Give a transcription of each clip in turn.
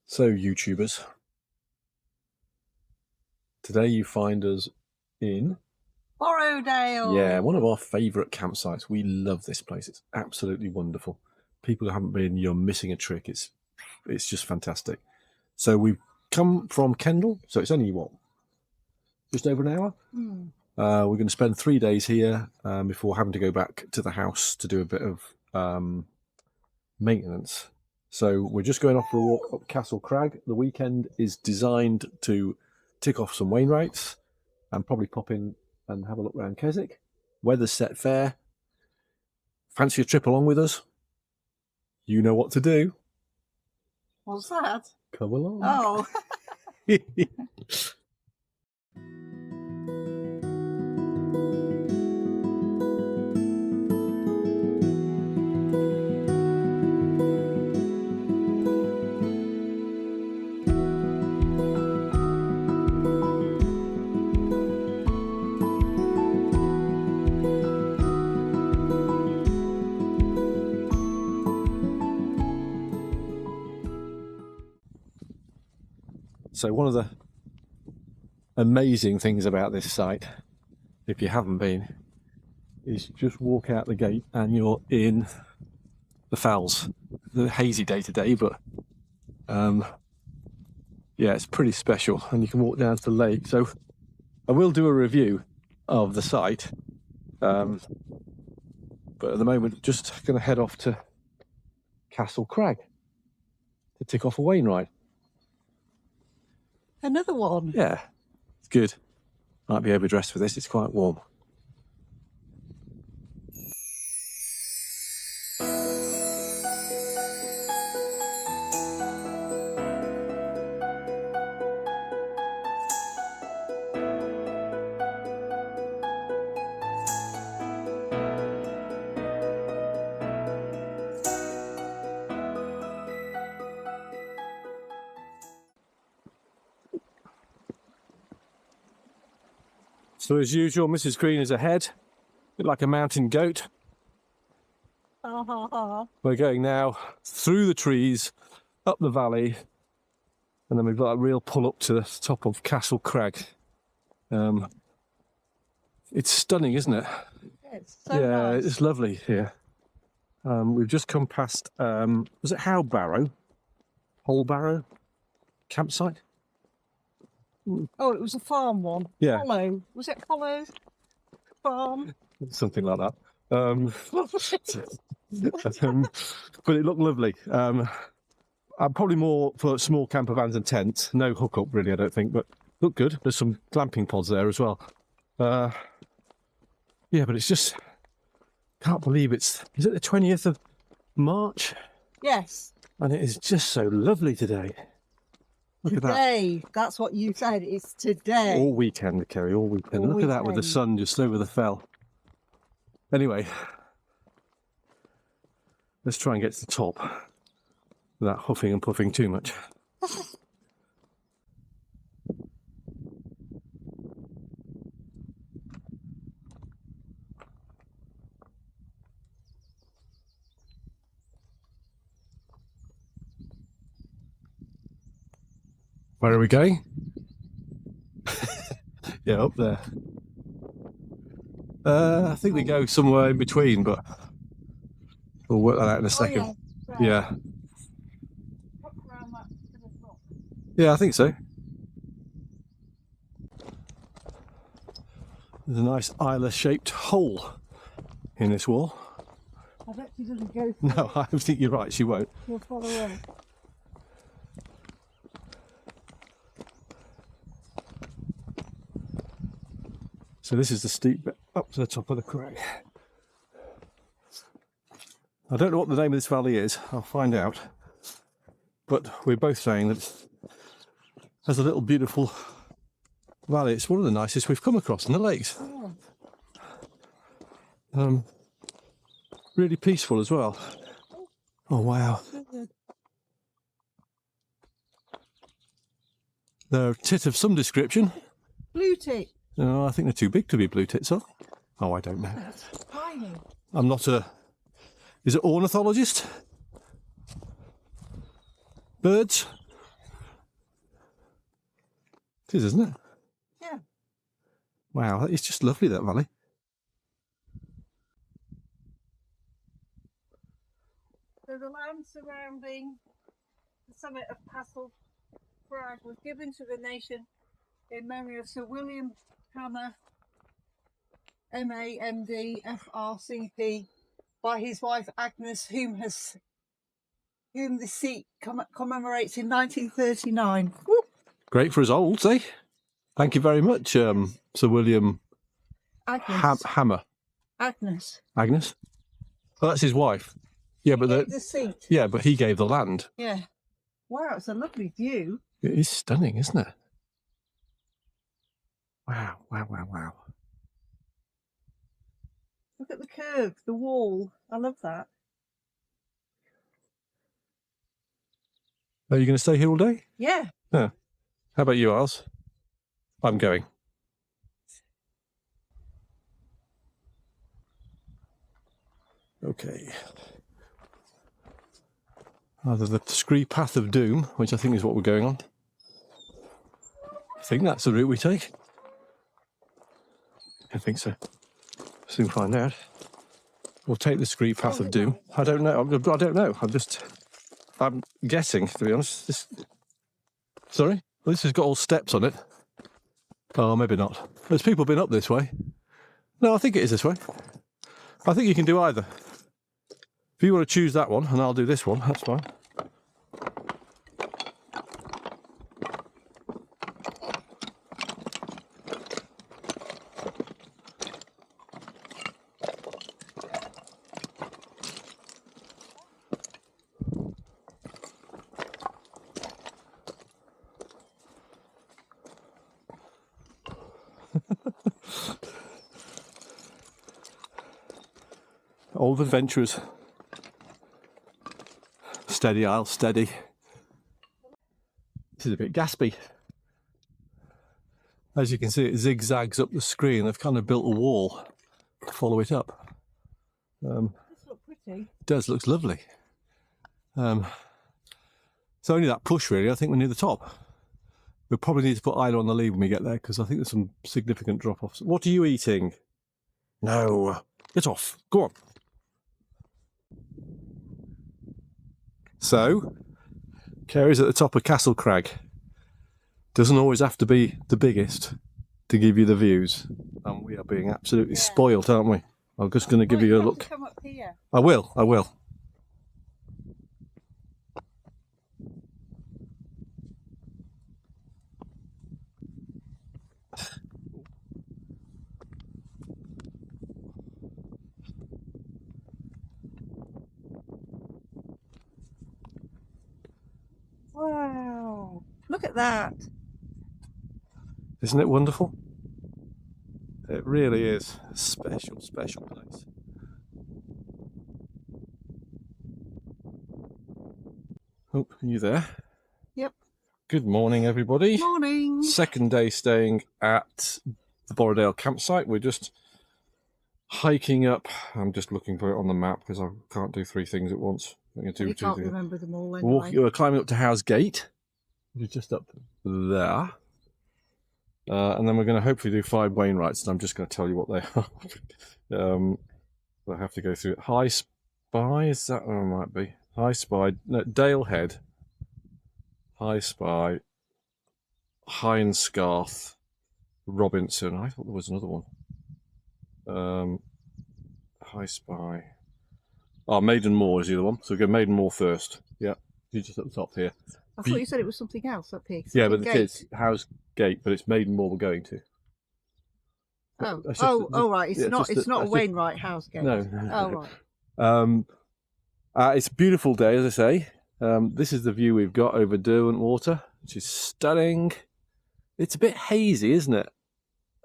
So, YouTubers, today you find us in Borrowdale. one of our favourite campsites. We love this place. It's absolutely wonderful. People who haven't been, you're missing a trick. It's just fantastic. So we've come from Kendal, so it's only just over an hour. We're going to spend 3 days here before having to go back to the house to do a bit of maintenance. So we're just going off for a walk up Castle Crag. The weekend is designed to tick off some Wainwrights and probably pop in and have a look around Keswick. Weather's set fair. Fancy a trip along with us? You know what to do. What's that? Come along. Oh. So one of the amazing things about this site, if you haven't been, is just walk out the gate and you're in the Fells. The hazy day today, but yeah, it's pretty special, and you can walk down to the lake. So I will do a review of the site, but at the moment just going to head off to Castle Crag to tick off a Wainwright. Another one. Yeah, it's good. Might be overdressed for this, it's quite warm. So as usual, Mrs. Green is ahead, a bit like a mountain goat. We're going now through the trees, up the valley, and then we've got a real pull up to the top of Castle Crag. It's stunning, isn't it? It's so nice. It's lovely here. We've just come past, was it Holbarrow campsite? Oh, it was a farm one. Yeah. Hollow. Was it Hollow Farm? Something like that. But it looked lovely. I'm probably more for small camper vans and tents. No hookup really, I don't think, but looked good. There's some glamping pods there as well. Yeah, but it's just, can't believe is it the 20th of March? Yes. And it is just so lovely today. Look at that. Today. That's what you said. It's today. All weekend, Kerry, all weekend. All Look at that with the weekend. sun just over the fell. Anyway, let's try and get to the top without huffing and puffing too much. Where are we going? Yeah, up there. I think they go somewhere in between, but we'll work that out in a second. Oh, Yeah. Yeah, I think so. There's a nice Isla-shaped hole in this wall. I bet she doesn't go through. No, I think you're right, she won't. She'll follow in. So this is the steep bit up to the top of the crag. I don't know what the name of this valley is, I'll find out. But we're both saying that there's a little beautiful valley. It's one of the nicest we've come across in the lakes. Really peaceful as well. Oh wow. They're a tit of some description. Blue tick. No, I think they're too big to be blue tits, are they? Oh, I don't know. That's tiny. I'm not a... Is it ornithologist? Birds? It is, isn't it? Yeah. Wow, it's just lovely, that valley. So the land surrounding the summit of Castle Crag was given to the nation in memory of Sir William Hammer, M.A., M.D., F.R.C.P., by his wife Agnes, whom the seat commemorates in 1939. Woo! Great for us olds, eh? Thank you very much, Sir William Agnes. Hammer. Agnes. Agnes? Oh, that's his wife. Yeah, but The seat. yeah, but he gave the land. Yeah. Wow, it's a lovely view. It is stunning, isn't it? Wow, wow, wow, wow. Look at the curve, the wall. I love that. Are you going to stay here all day? Yeah. Yeah. How about you, Isles? I'm going. Okay. Either the Scree Path of Doom, which I think is what we're going on. I think that's the route we take. I think so. Soon find out. We'll take the Scree Path of Doom. I don't know. I don't know. I'm guessing, to be honest. Sorry? Well, this has got all steps on it. Oh, maybe not. There's people been up this way. No, I think it is this way. I think you can do either. If you want to choose that one, and I'll do this one, that's fine. Old adventurers. Steady, Isle, steady. This is a bit gaspy. As you can see, it zigzags up the screen. They've kind of built a wall to follow it up. This looks pretty. It does, looks lovely. It's only that push, really. I think we're near the top. We'll probably need to put Isla on the lead when we get there, because I think there's some significant drop-offs. What are you eating? No. Get off. Go on. So, Carey's at the top of Castle Crag. Doesn't always have to be the biggest to give you the views. And we are being absolutely spoilt, aren't we? I'm just going to give you a look. Come up here. I will. Wow. Look at that. Isn't it wonderful? It really is a special, special place. Oh, are you there? Yep. Good morning, everybody. Morning. Second day staying at the Borrowdale campsite. We're just hiking up. I'm just looking for it on the map because I can't do three things at once. You can't remember them all We're climbing up to House Gate, which is just up there. And then we're going to hopefully do 5 Wainwrights, and I'm just going to tell you what they are. I have to go through it. High Spy, is that? Oh, it might be. High Spy, no, Dale Head. High Spy, High and Scarth, Robinson. I thought there was another one. High Spy. Oh, Maiden Moor is the other one. So we go Maiden Moor first. Yeah, he's just at the top here. I thought you said it was something else up here. Yeah, but it is House Gate, but it's Maiden Moor we're going to. Right. It's not a Wainwright House Gate. No. Oh, right. It's a beautiful day, as I say. This is the view we've got over Derwentwater, which is stunning. It's a bit hazy, isn't it?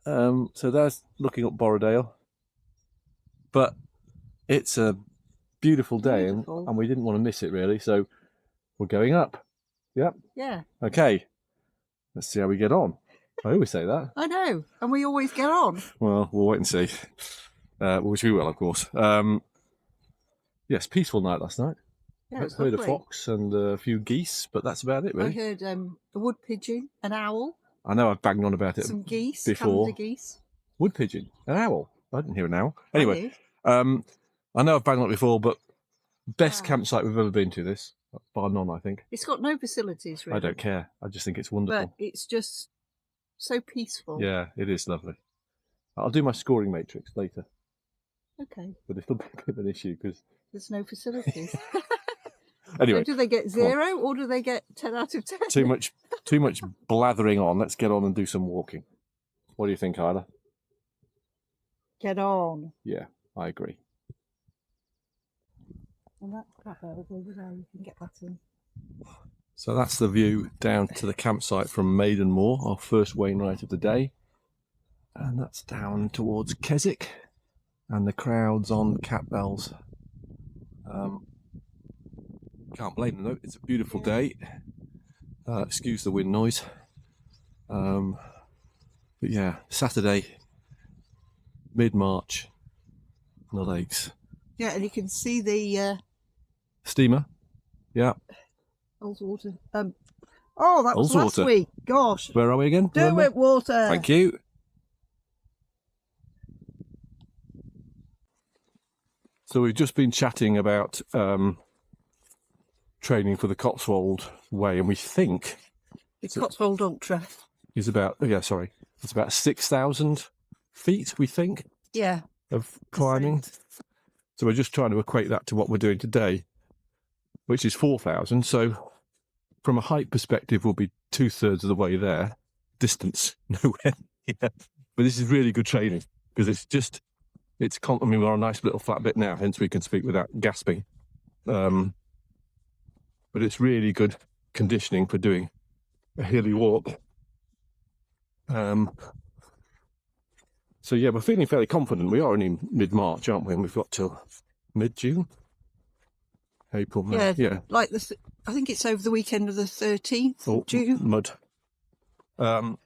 So that's looking up Borrowdale. But it's a beautiful day, and we didn't want to miss it, really. So we're going up. Yep. Yeah. Okay. Let's see how we get on. I always say that. I know, and we always get on. Well, we'll wait and see. Which we will, of course. Yes, peaceful night last night. Yeah, heard a fox and a few geese, but that's about it, really. I heard a wood pigeon, an owl. I know I've banged on about it Some geese, before. Canada geese. Wood pigeon, an owl. I didn't hear an owl. I Anyway, did. I know I've banged on it before, but best Wow. campsite we've ever been to. This, bar none, I think. It's got no facilities, really. I don't care. I just think it's wonderful. But it's just so peaceful. Yeah, it is lovely. I'll do my scoring matrix later, Okay. but it'll be a bit of an issue because There's no facilities. anyway, So do they get 0 or do they get 10 out of 10? too much blathering on. Let's get on and do some walking. What do you think, Isla? Get on. Yeah, I agree. And that crap over there, you can get that in. So that's the view down to the campsite from Maidenmoor, our first Wainwright of the day. And that's down towards Keswick and the crowds on Catbells. Can't blame them though, it's a beautiful day. Excuse the wind noise. But yeah, Saturday, mid-March, in the lakes. Yeah, and you can see the Steamer, yeah. Ullswater. Oh, that was last Ullswater. week. Gosh. Where are we again? Derwentwater. Thank you. So we've just been chatting about training for the Cotswold Way, and we think The Cotswold Ultra. is about it's about 6,000 feet. We think Yeah. of climbing. So we're just trying to equate that to what we're doing today, which is 4,000. So from a height perspective, we'll be 2/3 of the way there. Distance, nowhere. Yeah. But this is really good training because I mean, we're on a nice little flat bit now, hence we can speak without gasping. But it's really good conditioning for doing a hilly walk. So yeah, we're feeling fairly confident. We are only mid-March, aren't we? And we've got till mid-June, April, May. Yeah. Like I think it's over the weekend of the 13th of June. Mud. So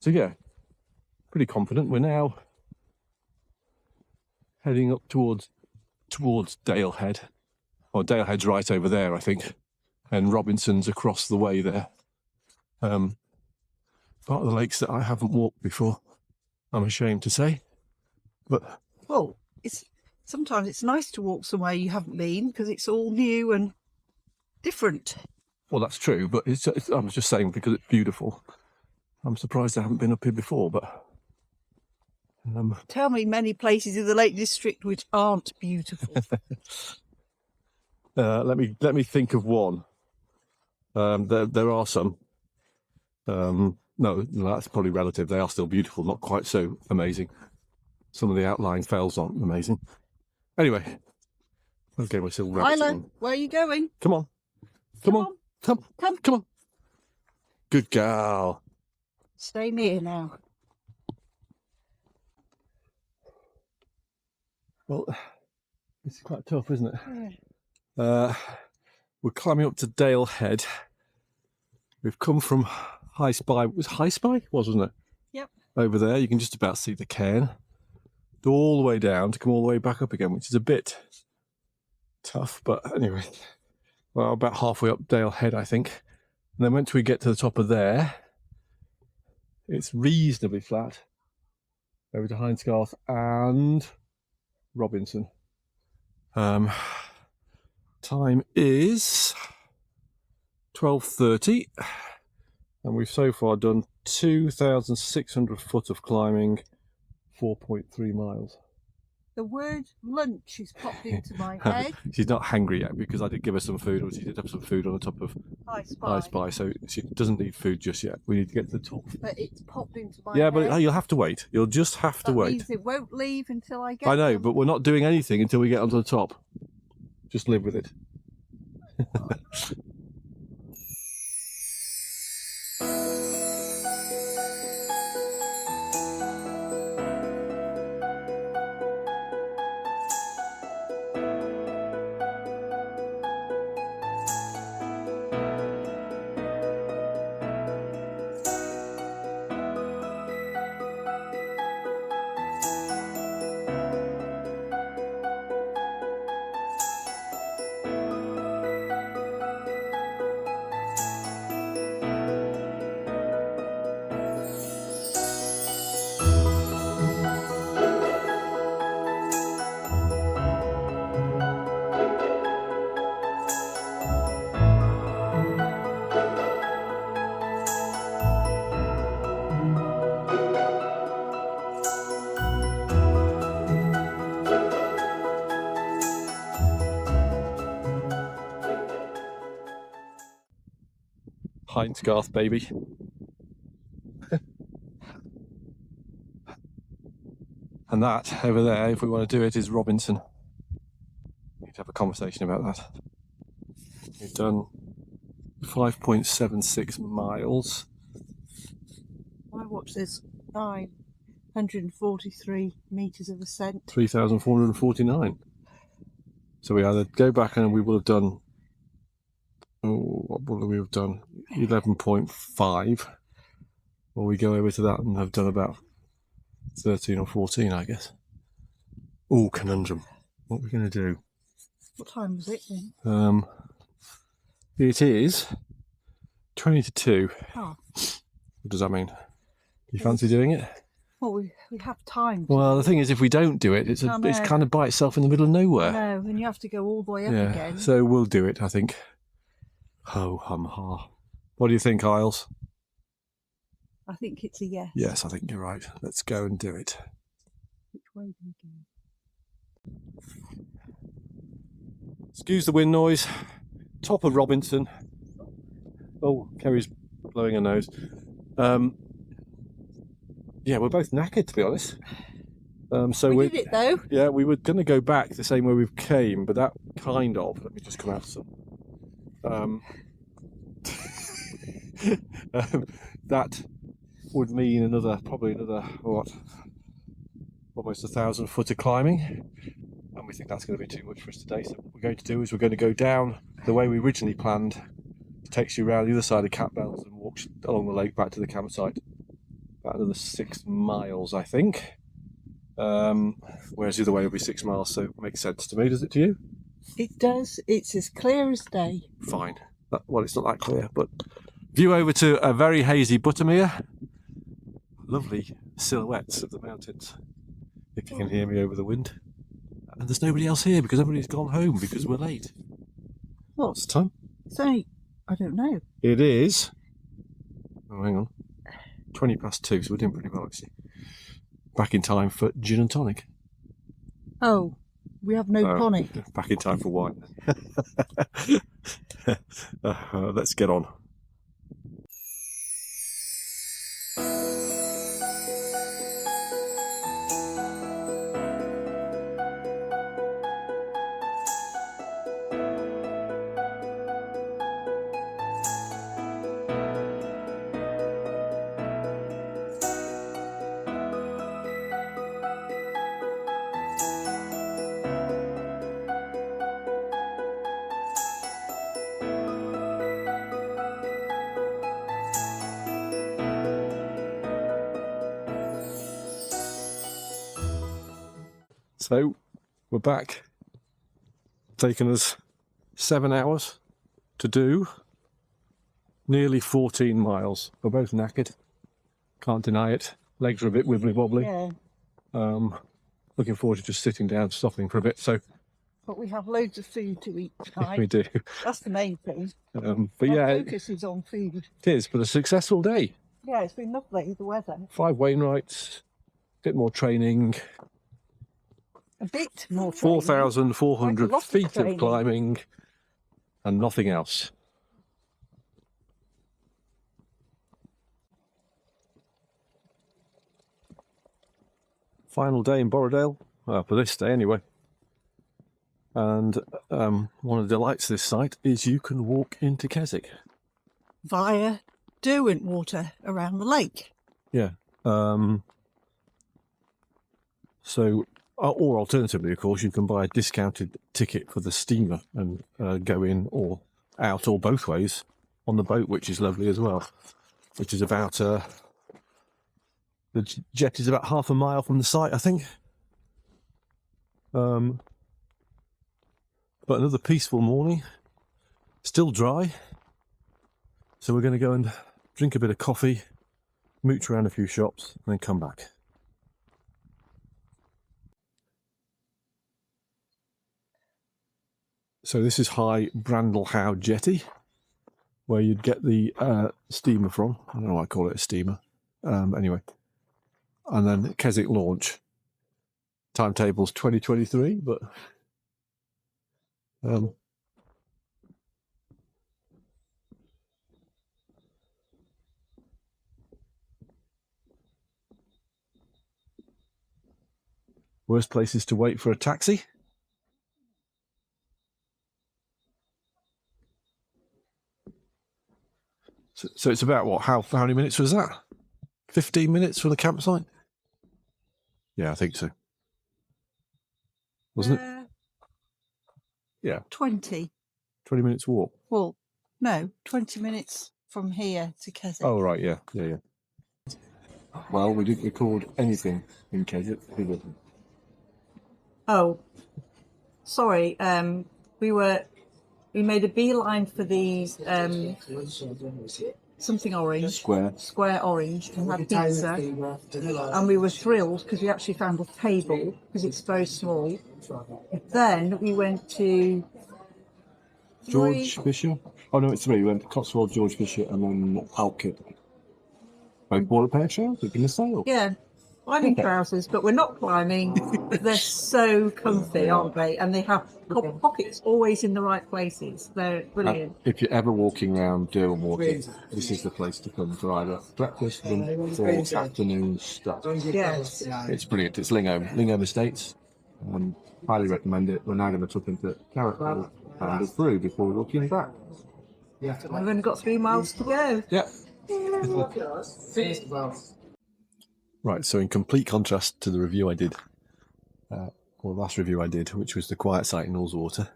yeah, pretty confident. We're now heading up towards Dalehead. Or Dalehead's right over there, I think, and Robinson's across the way there. Part of the lakes that I haven't walked before, I'm ashamed to say. But Well, sometimes it's nice to walk somewhere you haven't been because it's all new and different. well, that's true. But I was just saying because it's beautiful. I'm surprised I haven't been up here before. But Tell me many places in the Lake District which aren't beautiful. let me think of one. There are some. No, that's probably relative. They are still beautiful, not quite so amazing. Some of the outlying fells aren't amazing. Anyway, okay, we're still rabbits. Isla, where are you going? Come on. Come on. Good girl. Stay near now. Well, it's quite tough, isn't it? Yeah. We're climbing up to Dalehead. We've come from High Spy. It was High Spy, wasn't it? Yep. Over there, you can just about see the cairn. Go all the way down to come all the way back up again, which is a bit tough. But anyway, well, about halfway up Dalehead, I think. And then once we get to the top of there, it's reasonably flat. Over to Hindscarth and Robinson. Time is 12:30, and we've so far done 2,600 foot of climbing, 4.3 miles. The word lunch has popped into my head. She's not hangry yet because I did give her some food, or she did have some food on the top of High Spy, so she doesn't need food just yet. We need to get to the top. But it's popped into my Yeah, head. but you'll have to wait. You'll just have to That wait. means it won't leave until I get I know, them. but we're not doing anything until we get onto the top. Just live with it. Heinzgarth, baby. And that over there, if we want to do it, is Robinson. We need to have a conversation about that. We've done 5.76 miles. I watched this 943 metres of ascent. 3,449. So we either go back and we will have done, what will we have done? 11.5. Or we go over to that and have done about 13 or 14, I guess. Oh, conundrum. What are we going to do? What time was it then? It is 20 to 2. Oh. What does that mean? You fancy doing it? Well, we have time. Well, the thing is, if we don't do it, it's kind of by itself in the middle of nowhere. No, and you have to go all the way up again. So we'll do it, I think. Ho hum ha. What do you think, Isles? I think it's a yes. Yes, I think you're right. Let's go and do it. Which way do we go? Excuse the wind noise. Top of Robinson. Oh, Kerry's blowing her nose. Yeah, we're both knackered, to be honest. So we did it though. Yeah, we were going to go back the same way we came, but that kind of. Let me just come out some. That would mean probably another what? Almost 1,000 foot of climbing, and we think that's going to be too much for us today. So what we're going to do is we're going to go down the way we originally planned. It takes you around the other side of Catbells and walks along the lake back to the campsite. About another 6 miles, I think. Whereas the other way will be 6 miles, so it makes sense to me. Does it to you? It does. It's as clear as day. Fine. Well, it's not that clear, but view over to a very hazy Buttermere. Lovely silhouettes of the mountains. If you can hear me over the wind. And there's nobody else here because everybody's gone home because we're late. What's the time? It's only, I don't know. It is. Oh, hang on. 20 past 2, so we're doing pretty well actually. Back in time for gin and tonic. Oh, we have no tonic. Back in time for wine. Let's get on. So we're back. Taken us 7 hours to do nearly 14 miles. We're both knackered. Can't deny it. Legs are a bit wibbly wobbly. Yeah. Looking forward to just sitting down, stopping for a bit. So, but we have loads of food to eat tonight. We do. That's the main thing. But Our focus is on food. It is, but a successful day. Yeah, it's been lovely, the weather. 5 Wainwrights, a bit more training. A bit more training. 4,400 feet of of climbing and nothing else. Final day in Borrowdale, well, for this day anyway. And one of the delights of this site is you can walk into Keswick. Via Derwentwater around the lake. Yeah. So, or alternatively, of course, you can buy a discounted ticket for the steamer and go in or out or both ways on the boat, which is lovely as well. Which is about, the jet is about half a mile from the site, I think. But another peaceful morning, still dry. So we're going to go and drink a bit of coffee, mooch around a few shops, and then come back. So this is High Brandlehow Jetty, where you'd get the steamer from. I don't know why I call it a steamer. Anyway. And then Keswick launch. Timetable's 2023, but... Worst places to wait for a taxi? So it's about what? How many minutes was that? 15 minutes from the campsite? Yeah, I think so. Wasn't it? Yeah. 20. 20 minutes walk. Well, no, 20 minutes from here to Keswick. Oh, right, yeah. Well, we didn't record anything in Keswick. Oh, sorry. We made a beeline for these something orange, square orange, and had pizza. And we were thrilled because we actually found a table because it's very small. Then we went to George Fisher? Oh, no, it's 3. We went to Cotswold, George Fisher, and then Alkit. Both bought a pair of trousers in the sale. Yeah, climbing trousers, but we're not climbing. But they're so comfy, aren't they? And they have pockets always in the right places. They're brilliant. If you're ever walking around Derwentwater, this is the place to come for either breakfast, lunch, or afternoon stuff. Yes. It's brilliant. It's Lingholm Estates. Highly recommend it. We're now going to tuck into Carrickville and through before looking back. We've only got 3 miles to go. Yeah. Right, so in complete contrast to the review I did, or last review I did, which was the quiet site in Ullswater,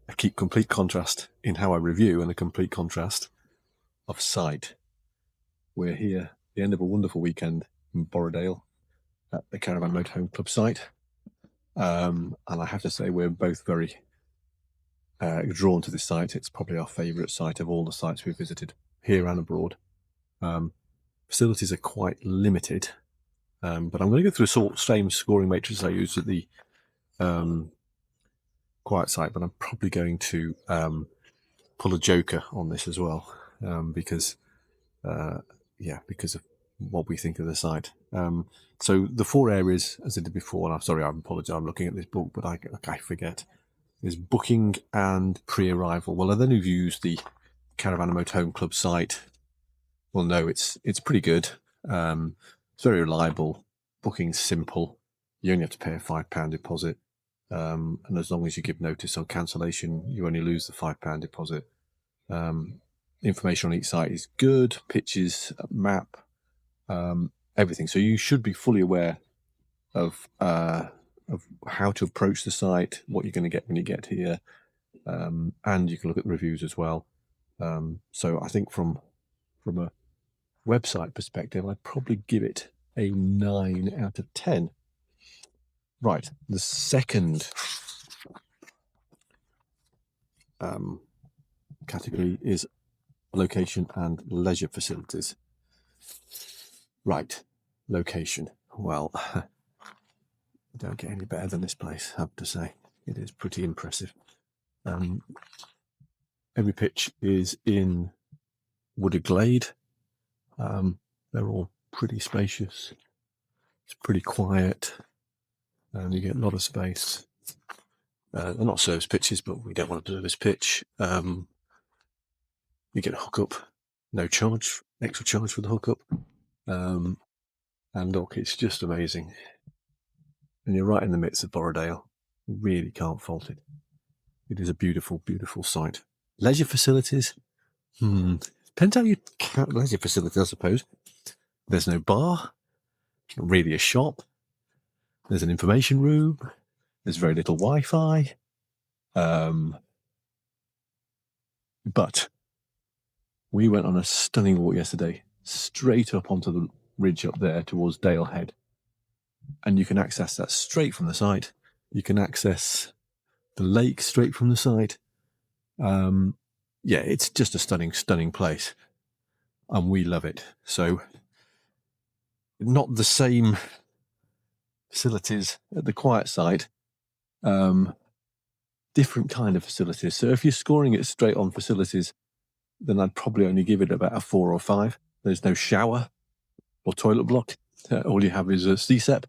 I keep complete contrast in how I review and a complete contrast of site. We're here at the end of a wonderful weekend in Borrowdale at the Caravan Motorhome Club site. And I have to say we're both very drawn to this site. It's probably our favourite site of all the sites we've visited here and abroad. Facilities are quite limited, but I'm going to go through the same scoring matrix I used at the quiet site, but I'm probably going to pull a joker on this as well, because of what we think of the site. So the 4 areas, as I did before, and I'm sorry, I apologise, I'm looking at this book, but I forget, is booking and pre-arrival. Well, then who've used the Caravan and Motorhome Club site will know it's pretty good. It's very reliable. Booking's simple. You only have to pay a £5 deposit. And as long as you give notice on cancellation, you only lose the £5 deposit. Information on each site is good. Pictures, map, everything. So you should be fully aware of how to approach the site, what you're going to get when you get here, and you can look at the reviews as well. So I think from a website perspective, I'd probably give it a 9 out of 10. Right, the second category is location and leisure facilities. Right, location. Well, don't get any better than this place, I have to say. It is pretty impressive. Every pitch is in wooded glade. They're all pretty spacious. It's pretty quiet, and you get a lot of space. They're not service pitches, but we don't want to do this pitch. You get a hookup, no charge, extra charge for the hookup. And look, it's just amazing. And you're right in the midst of Borrowdale. Really can't fault it. It is a beautiful, beautiful site. Leisure facilities. Depends how you count leisure facilities, I suppose. There's no bar. Not really a shop. There's an information room. There's very little Wi-Fi. But we went on a stunning walk yesterday, straight up onto the ridge up there towards Dale Head. And you can access that straight from the site. You can access the lake straight from the site. Yeah, it's just a stunning, stunning place. And we love it. So, not the same facilities at the quiet site. Different kind of facilities. So if you're scoring it straight on facilities, then I'd probably only give it about a 4 or 5. There's no shower or toilet block. All you have is a CSEP.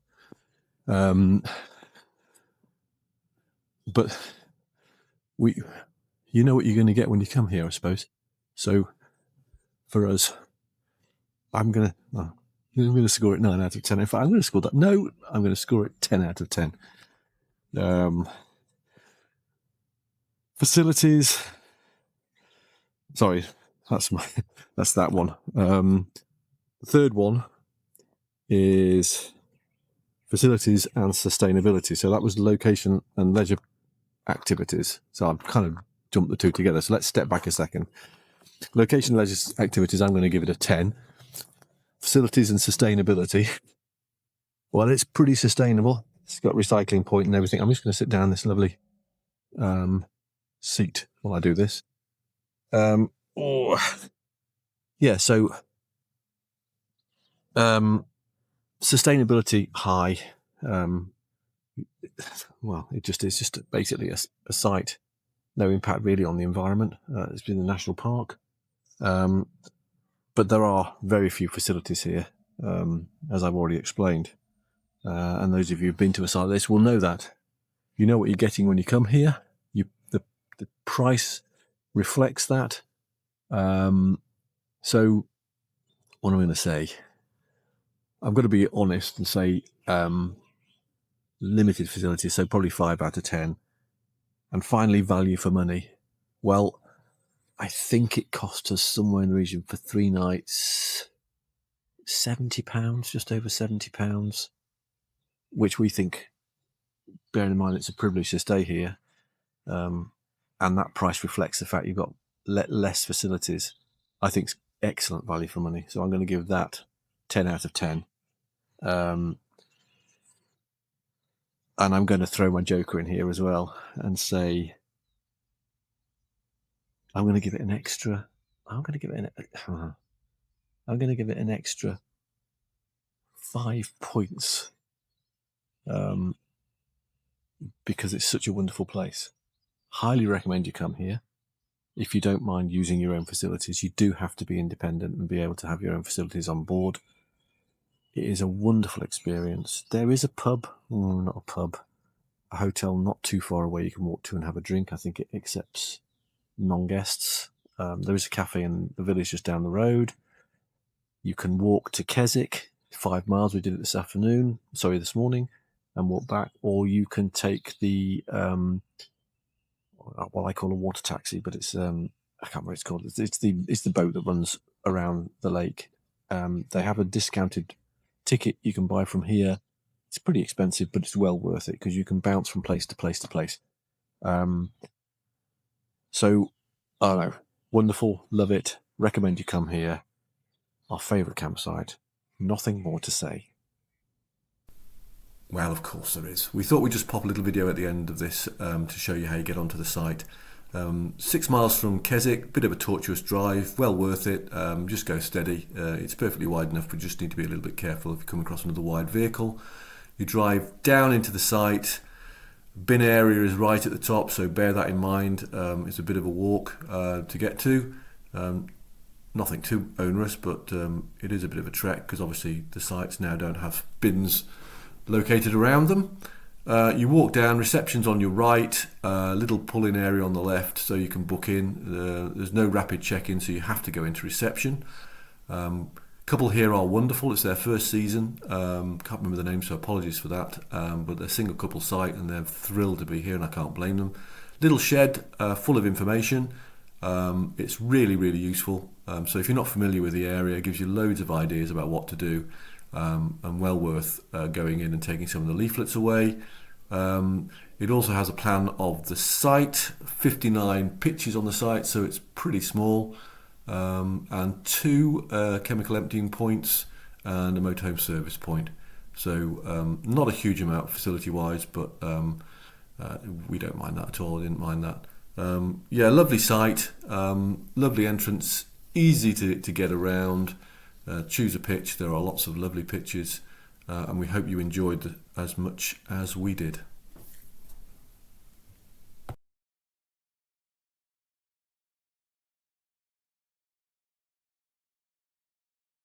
But you know what you're going to get when you come here, I suppose. So for us, I'm going to I'm going to score it 9 out of 10. In fact, I'm going to score that. No, I'm going to score it 10 out of 10. Facilities. Sorry, that's that one. The third one is facilities and sustainability. So that was location and leisure activities. So I've kind of jumped the two together. So let's step back a second. Location and leisure activities, I'm going to give it a 10. Facilities and sustainability. Well, it's pretty sustainable. It's got recycling point and everything. I'm just going to sit down in this lovely seat while I do this. Yeah, so sustainability high. Well, it's just basically a site. No impact really on the environment. It's been a national park. But there are very few facilities here, as I've already explained. And those of you who've been to a site like this will know that. You know what you're getting when you come here. The price reflects that. So what I'm going to say, I'm going to be honest and say limited facilities, so probably 5 out of 10. And finally, value for money. Well, I think it cost us somewhere in the region for 3 nights, £70, just over £70, which we think, bearing in mind it's a privilege to stay here, and that price reflects the fact you've got less facilities. I think it's excellent value for money. So I'm going to give that 10 out of 10. And I'm going to throw my joker in here as well and say I'm going to give it an extra. I'm going to give it an extra 5 points because it's such a wonderful place. Highly recommend you come here. If you don't mind using your own facilities, you do have to be independent and be able to have your own facilities on board. It is a wonderful experience. There is a pub, not a pub, a hotel not too far away you can walk to and have a drink. I think it accepts non-guests. There is a cafe in the village just down the road. You can walk to Keswick, 5 miles. We did it this morning, and walk back. Or you can take the what I call a water taxi, but it's I can't remember what it's called. It's the boat that runs around the lake. They have a discounted ticket you can buy from here. It's pretty expensive, but it's well worth it because you can bounce from place to place to place. So, I don't know, wonderful, love it. Recommend you come here. Our favourite campsite. Nothing more to say. Well, of course there is. We thought we'd just pop a little video at the end of this to show you how you get onto the site. 6 miles from Keswick, bit of a tortuous drive, well worth it. Just go steady. It's perfectly wide enough, but just need to be a little bit careful if you come across another wide vehicle. You drive down into the site. Bin area is right at the top, so bear that in mind. It's a bit of a walk to get to. Nothing too onerous, but it is a bit of a trek because obviously the sites now don't have bins located around them. You walk down, reception's on your right, little pull-in area on the left so you can book in. There's no rapid check-in, so you have to go into reception. Couple here are wonderful. It's their first season. Can't remember the name, so apologies for that. But they're a single couple site and they're thrilled to be here and I can't blame them. Little shed full of information. It's really, really useful. So if you're not familiar with the area, it gives you loads of ideas about what to do. And well worth going in and taking some of the leaflets away. It also has a plan of the site, 59 pitches on the site, so it's pretty small, and 2 chemical emptying points and a motorhome service point. So not a huge amount facility wise, but we don't mind that at all. I didn't mind that. Yeah, lovely site, lovely entrance, easy to get around. Choose a pitch. There are lots of lovely pitches, and we hope you enjoyed as much as we did.